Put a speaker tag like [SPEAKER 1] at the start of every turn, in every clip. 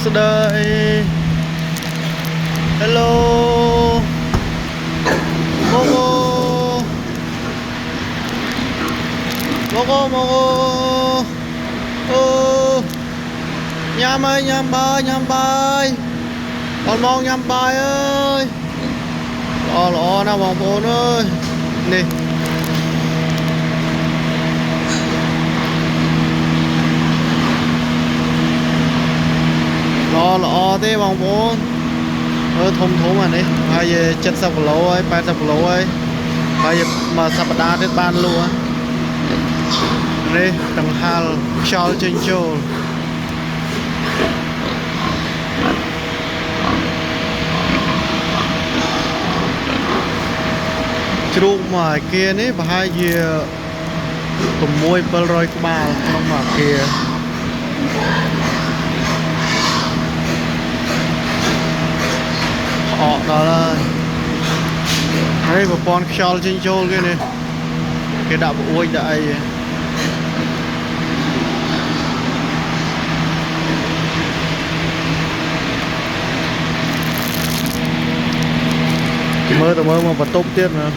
[SPEAKER 1] Today. Hello. Mogo. Mogo mogo. Nhâm ơi, nhâm bài. Con mong nhâm bài ơi. Lọ nào bóng bồn ơi. Nè. Lọ thế bóng bồn. Thôm à này. Bây giờ 70 kg ấy, 80 kg ấy. Bây giờ mà sắp đá đến ban luôn á. Nè, đằng hal chal trên chôl. Chụp mà kia này bà hai giờ tụm môi bờ rồi các bà không mà kia họ đó là đây một con shell trên châu kia này cái đạo bộ ôi đại tụi mơ mà tốt tiết nữa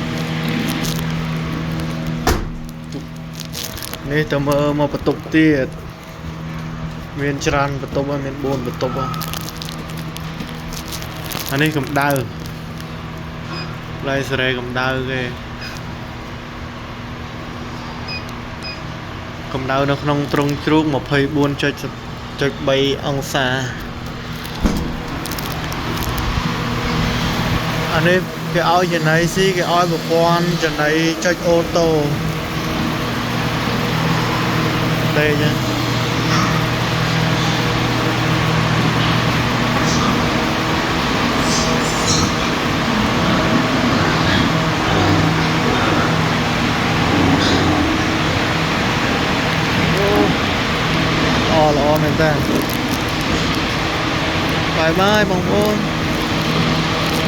[SPEAKER 1] này tụi mơ mà tốt tiết miền tràn tốt mà miền buồn tốt mà anh ấy cầm đau lại sẽ cầm đau kìa cầm đau nó không trung trung một hơi buồn cho bay ông xa anh ấy cái áo chân này xí cái áo một con chân này cho ô tô đây nhá lọ mình ta bye bye bông bôn